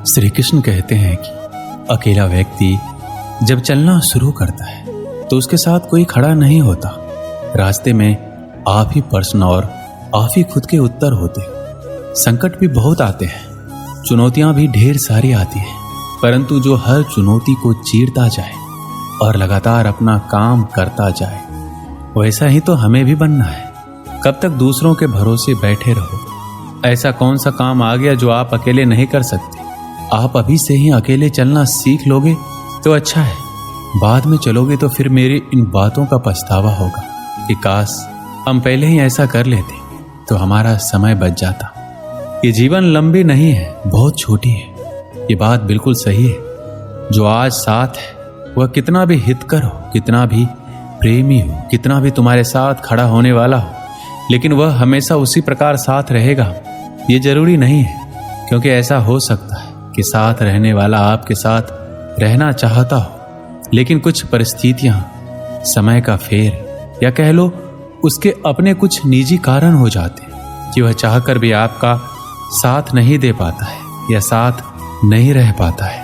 श्री कृष्ण कहते हैं कि अकेला व्यक्ति जब चलना शुरू करता है तो उसके साथ कोई खड़ा नहीं होता। रास्ते में आप ही प्रश्न और आप ही खुद के उत्तर होते हैं। संकट भी बहुत आते हैं, चुनौतियां भी ढेर सारी आती हैं, परंतु जो हर चुनौती को चीरता जाए और लगातार अपना काम करता जाए, वैसा ही तो हमें भी बनना है। कब तक दूसरों के भरोसे बैठे रहो? ऐसा कौन सा काम आ गया जो आप अकेले नहीं कर सकते? आप अभी से ही अकेले चलना सीख लोगे तो अच्छा है। बाद में चलोगे तो फिर मेरी इन बातों का पछतावा होगा कि काश हम पहले ही ऐसा कर लेते तो हमारा समय बच जाता। ये जीवन लंबी नहीं है, बहुत छोटी है। ये बात बिल्कुल सही है। जो आज साथ है वह कितना भी हितकर हो, कितना भी प्रेमी हो, कितना भी तुम्हारे साथ खड़ा होने वाला हो, लेकिन वह हमेशा उसी प्रकार साथ रहेगा ये जरूरी नहीं है। क्योंकि ऐसा हो सकता है कि साथ रहने वाला आपके साथ रहना चाहता हो, लेकिन कुछ परिस्थितियां, समय का फेर या कह लो उसके अपने कुछ निजी कारण हो जाते हैं कि वह चाहकर भी आपका साथ नहीं दे पाता है या साथ नहीं रह पाता है।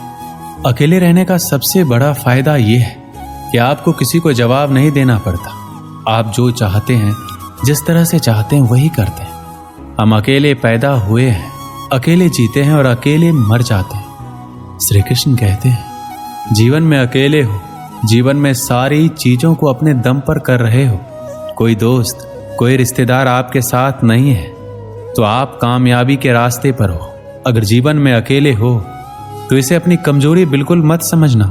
अकेले रहने का सबसे बड़ा फायदा यह है कि आपको किसी को जवाब नहीं देना पड़ता। आप जो चाहते हैं, जिस तरह से चाहते हैं वही करते हैं। हम अकेले पैदा हुए हैं, अकेले जीते हैं और अकेले मर जाते हैं। श्री कृष्ण कहते हैं जीवन में अकेले हो, जीवन में सारी चीजों को अपने दम पर कर रहे हो, कोई दोस्त, कोई रिश्तेदार आपके साथ नहीं है, तो आप कामयाबी के रास्ते पर हो। अगर जीवन में अकेले हो तो इसे अपनी कमजोरी बिल्कुल मत समझना,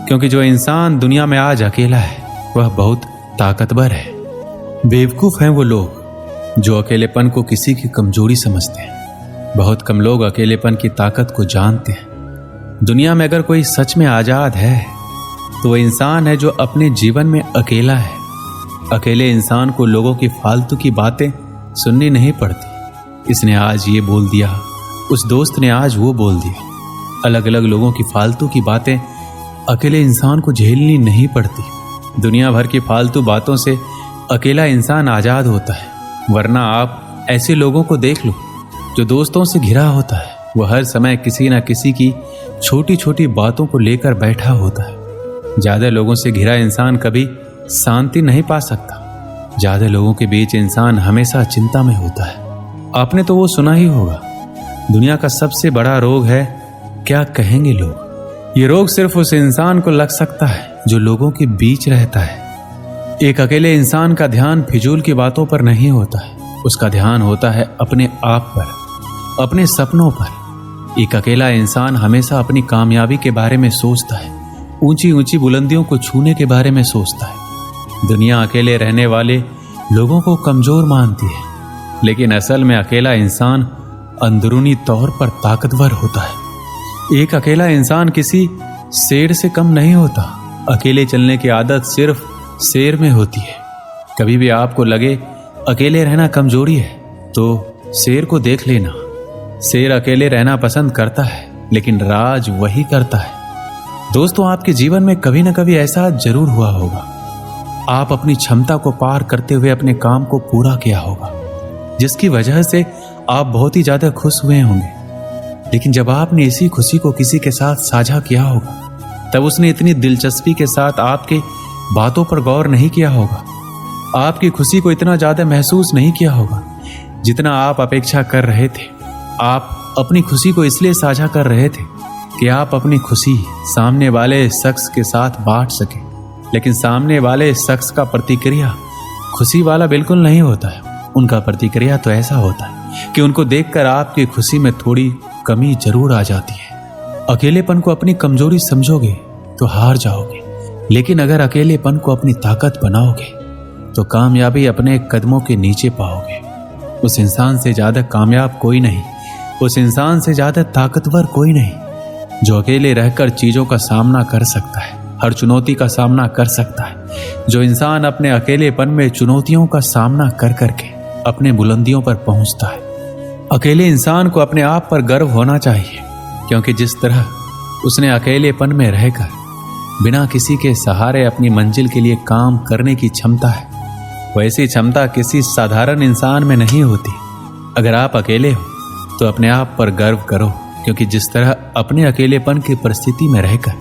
क्योंकि जो इंसान दुनिया में आज अकेला है वह बहुत ताकतवर है। बेवकूफ हैं वो लोग जो अकेलेपन को किसी की कमजोरी समझते हैं। बहुत कम लोग अकेलेपन की ताकत को जानते हैं। दुनिया में अगर कोई सच में आजाद है तो वह इंसान है जो अपने जीवन में अकेला है। अकेले इंसान को लोगों की फालतू की बातें सुननी नहीं पड़ती। इसने आज ये बोल दिया, उस दोस्त ने आज वो बोल दिया। अलग अलग लोगों की फालतू की बातें अकेले इंसान को झेलनी नहीं पड़ती। दुनिया भर की फालतू बातों से अकेला इंसान आजाद होता है। वरना आप ऐसे लोगों को देख लो जो दोस्तों से घिरा होता है। वह हर समय किसी न किसी की छोटी छोटी बातों को लेकर बैठा होता है। ज्यादा लोगों से घिरा इंसान कभी शांति नहीं पा सकता। ज्यादा लोगों के बीच इंसान हमेशा चिंता में होता है। आपने तो वो सुना ही होगा, दुनिया का सबसे बड़ा रोग है क्या कहेंगे लोग। ये रोग सिर्फ उस इंसान को लग सकता है जो लोगों के बीच रहता है। एक अकेले इंसान का ध्यान फिजूल की बातों पर नहीं होता है, उसका ध्यान होता है अपने आप पर, अपने सपनों पर। एक अकेला इंसान हमेशा अपनी कामयाबी के बारे में सोचता है, ऊंची ऊंची बुलंदियों को छूने के बारे में सोचता है। दुनिया अकेले रहने वाले लोगों को कमजोर मानती है, लेकिन असल में अकेला इंसान अंदरूनी तौर पर ताकतवर होता है। एक अकेला इंसान किसी शेर से कम नहीं होता। अकेले चलने की आदत सिर्फ शेर में होती है। कभी भी आपको लगे अकेले रहना कमजोरी है तो शेर को देख लेना। शेर अकेले रहना पसंद करता है, लेकिन राज वही करता है। दोस्तों, आपके जीवन में कभी न कभी ऐसा जरूर हुआ होगा, आप अपनी क्षमता को पार करते हुए अपने काम को पूरा किया होगा, जिसकी वजह से आप बहुत ही ज्यादा खुश हुए होंगे। लेकिन जब आपने इसी खुशी को किसी के साथ साझा किया होगा, तब उसने इतनी दिलचस्पी के साथ आपके बातों पर गौर नहीं किया होगा, आपकी खुशी को इतना ज्यादा महसूस नहीं किया होगा जितना आप अपेक्षा कर रहे थे। आप अपनी खुशी को इसलिए साझा कर रहे थे कि आप अपनी खुशी सामने वाले शख्स के साथ बांट सके, लेकिन सामने वाले शख्स का प्रतिक्रिया खुशी वाला बिल्कुल नहीं होता है। उनका प्रतिक्रिया तो ऐसा होता है कि उनको देखकर आपकी खुशी में थोड़ी कमी जरूर आ जाती है। अकेलेपन को अपनी कमजोरी समझोगे तो हार जाओगे, लेकिन अगर अकेलेपन को अपनी ताकत बनाओगे तो कामयाबी अपने कदमों के नीचे पाओगे। उस इंसान से ज्यादा कामयाब कोई नहीं, उस इंसान से ज्यादा ताकतवर कोई नहीं जो अकेले रहकर चीजों का सामना कर सकता है, हर चुनौती का सामना कर सकता है। जो इंसान अपने अकेलेपन में चुनौतियों का सामना कर करके अपने बुलंदियों पर पहुंचता है। अकेले इंसान को अपने आप पर गर्व होना चाहिए, क्योंकि जिस तरह उसने अकेलेपन में रहकर बिना किसी के सहारे अपनी मंजिल के लिए काम करने की क्षमता है, वैसी क्षमता किसी साधारण इंसान में नहीं होती। अगर आप अकेले हो तो अपने आप पर गर्व करो, क्योंकि जिस तरह अपने अकेलेपन की परिस्थिति में रहकर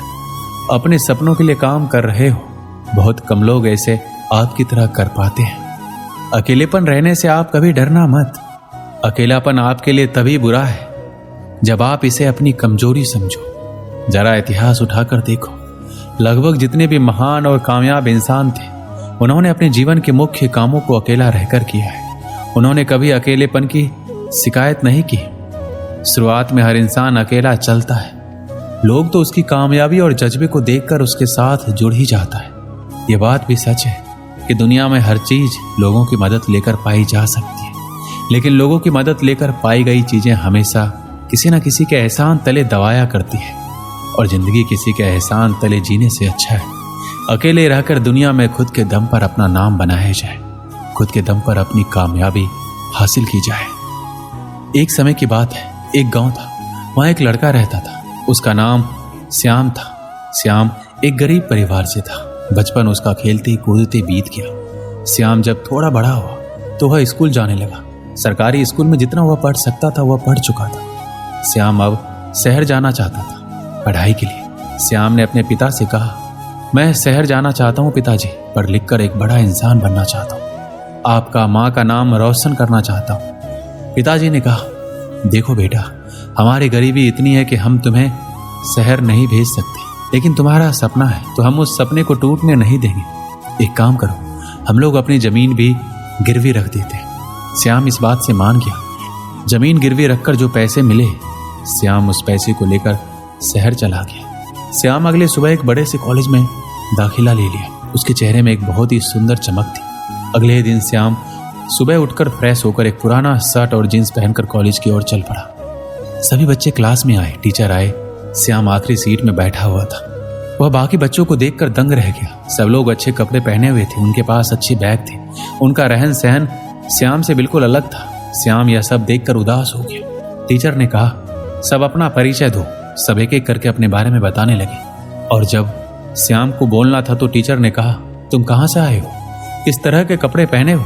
अपने सपनों के लिए काम कर रहे हो, बहुत कम लोग ऐसे आपकी तरह कर पाते हैं। अकेलेपन रहने से आप कभी डरना मत। अकेलापन आपके लिए तभी बुरा है जब आप इसे अपनी कमजोरी समझो। जरा इतिहास उठाकर देखो, लगभग जितने भी महान और कामयाब इंसान थे, उन्होंने अपने जीवन के मुख्य कामों को अकेला रहकर किया है। उन्होंने कभी अकेलेपन की शिकायत नहीं की। शुरुआत में हर इंसान अकेला चलता है। लोग तो उसकी कामयाबी और जज्बे को देखकर उसके साथ जुड़ ही जाता है। यह बात भी सच है कि दुनिया में हर चीज लोगों की मदद लेकर पाई जा सकती है, लेकिन लोगों की मदद लेकर पाई गई चीजें हमेशा किसी न किसी के एहसान तले दबाया करती है, और जिंदगी किसी के एहसान तले जीने से अच्छा है अकेले रहकर दुनिया में खुद के दम पर अपना नाम बनाया जाए, खुद के दम पर अपनी कामयाबी हासिल की जाए। एक समय की बात है, एक गांव था, वहां एक लड़का रहता था। उसका नाम श्याम था। श्याम एक गरीब परिवार से था। बचपन उसका खेलते कूदते बीत गया। श्याम जब थोड़ा बड़ा हुआ तो वह स्कूल जाने लगा। सरकारी स्कूल में जितना वह पढ़ सकता था वह पढ़ चुका था। श्याम अब शहर जाना चाहता था पढ़ाई के लिए। श्याम ने अपने पिता से कहा, मैं शहर जाना चाहता हूँ पिताजी, पढ़ लिख कर एक बड़ा इंसान बनना चाहता हूँ, आपका माँ का नाम रोशन करना चाहता हूँ। पिताजी ने कहा, देखो बेटा, हमारी गरीबी इतनी है कि हम तुम्हें शहर नहीं भेज सकते, लेकिन तुम्हारा सपना है तो हम उस सपने को टूटने नहीं देंगे। एक काम करो, हम लोग अपनी जमीन भी गिरवी रख देते हैं। श्याम इस बात से मान गया। जमीन गिरवी रखकर जो पैसे मिले, श्याम उस पैसे को लेकर शहर चला गया। श्याम अगले सुबह एक बड़े से कॉलेज में दाखिला ले लिया। उसके चेहरे में एक बहुत ही सुंदर चमक थी। अगले दिन श्याम सुबह उठकर फ्रेश होकर एक पुराना शर्ट और जींस पहनकर कॉलेज की ओर चल पड़ा। सभी बच्चे क्लास में आए, टीचर आए। श्याम आखिरी सीट में बैठा हुआ था। वह बाकी बच्चों को देखकर दंग रह गया। सब लोग अच्छे कपड़े पहने हुए थे, उनके पास अच्छे बैग थे, उनका रहन सहन श्याम से बिल्कुल अलग था। श्याम यह सब देखकर उदास हो गया। टीचर ने कहा, सब अपना परिचय दो। सब एक एक करके अपने बारे में बताने लगे, और जब श्याम को बोलना था तो टीचर ने कहा, तुम कहाँ से आए हो, इस तरह के कपड़े पहने हो।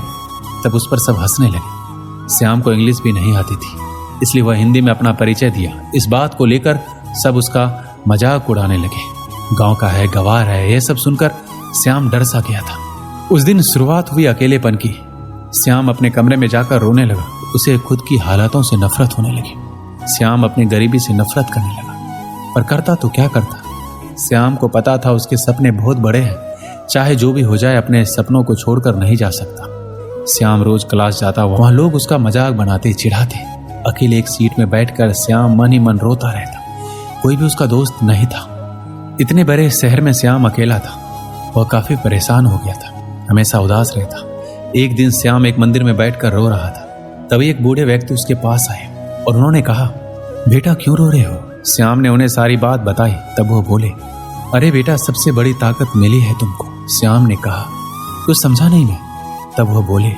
तब उस पर सब हंसने लगे। श्याम को इंग्लिश भी नहीं आती थी, इसलिए वह हिंदी में अपना परिचय दिया। इस बात को लेकर सब उसका मजाक उड़ाने लगे। गांव का है, गवार है, यह सब सुनकर श्याम डर सा गया था। उस दिन शुरुआत हुई अकेलेपन की। श्याम अपने कमरे में जाकर रोने लगा। उसे खुद की हालातों से नफरत होने लगी। श्याम अपनी गरीबी से नफरत करने लगा, पर करता तो क्या करता। श्याम को पता था उसके सपने बहुत बड़े हैं, चाहे जो भी हो जाए अपने सपनों को छोड़कर नहीं जा सकता। श्याम रोज क्लास जाता, वहां लोग उसका मजाक बनाते, चिढ़ाते। अकेले एक सीट में बैठकर श्याम मन ही मन रोता रहता। कोई भी उसका दोस्त नहीं था। इतने बड़े शहर में श्याम अकेला था। वह काफी परेशान हो गया था, हमेशा उदास रहता। एक दिन श्याम एक मंदिर में बैठकर रो रहा था। तभी एक बूढ़े व्यक्ति उसके पास आए और उन्होंने कहा, बेटा क्यों रो रहे हो। श्याम ने उन्हें सारी बात बताई। तब वो बोले, अरे बेटा, सबसे बड़ी ताकत मिली है तुमको। श्याम ने कहा, कुछ समझा नहीं मैं। तब वह बोले,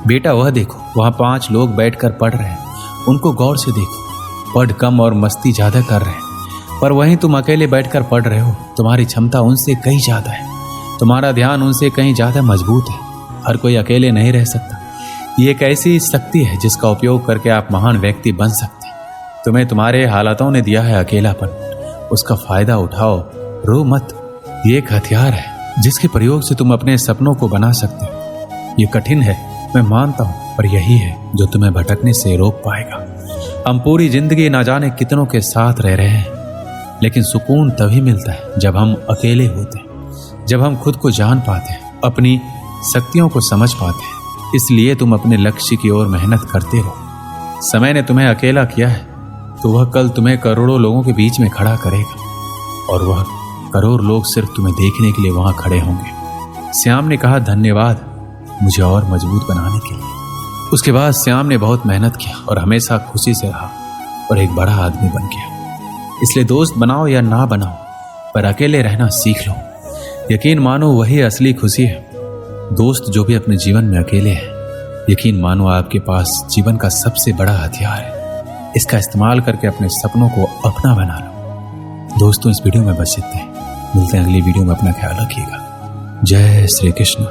बेटा वह देखो, वहां 5 लोग बैठकर पढ़ रहे हैं, उनको गौर से देखो। पढ़ कम और मस्ती ज्यादा कर रहे हैं, पर वहीं तुम अकेले बैठकर पढ़ रहे हो। तुम्हारी क्षमता उनसे कहीं ज्यादा है, तुम्हारा ध्यान उनसे कहीं ज्यादा मजबूत है। हर कोई अकेले नहीं रह सकता। ये एक ऐसी शक्ति है जिसका उपयोग करके आप महान व्यक्ति बन सकते हैं। तुम्हें तुम्हारे हालातों ने दिया है अकेलापन, उसका फायदा उठाओ, रो मत। ये एक हथियार है जिसके प्रयोग से तुम अपने सपनों को बना सकते हो। ये कठिन है, मैं मानता हूं, पर यही है जो तुम्हें भटकने से रोक पाएगा। हम पूरी जिंदगी ना जाने कितनों के साथ रह रहे हैं, लेकिन सुकून तभी मिलता है जब हम अकेले होते हैं, जब हम खुद को जान पाते हैं, अपनी शक्तियों को समझ पाते हैं। इसलिए तुम अपने लक्ष्य की ओर मेहनत करते रहो। समय ने तुम्हें अकेला किया है तो वह कल तुम्हें करोड़ों लोगों के बीच में खड़ा करेगा, और वह करोड़ लोग सिर्फ तुम्हें देखने के लिए वहां खड़े होंगे। श्याम ने कहा, धन्यवाद मुझे और मजबूत बनाने के लिए। उसके बाद श्याम ने बहुत मेहनत किया और हमेशा खुशी से रहा और एक बड़ा आदमी बन गया। इसलिए दोस्त बनाओ या ना बनाओ, पर अकेले रहना सीख लो। यकीन मानो वही असली खुशी है। दोस्त जो भी अपने जीवन में अकेले हैं, यकीन मानो आपके पास जीवन का सबसे बड़ा हथियार है। इसका इस्तेमाल करके अपने सपनों को अपना बना लो। दोस्तों, इस वीडियो में बस इतना ही। मिलते हैं अगली वीडियो में। अपना ख्याल रखिएगा। जय श्री कृष्ण।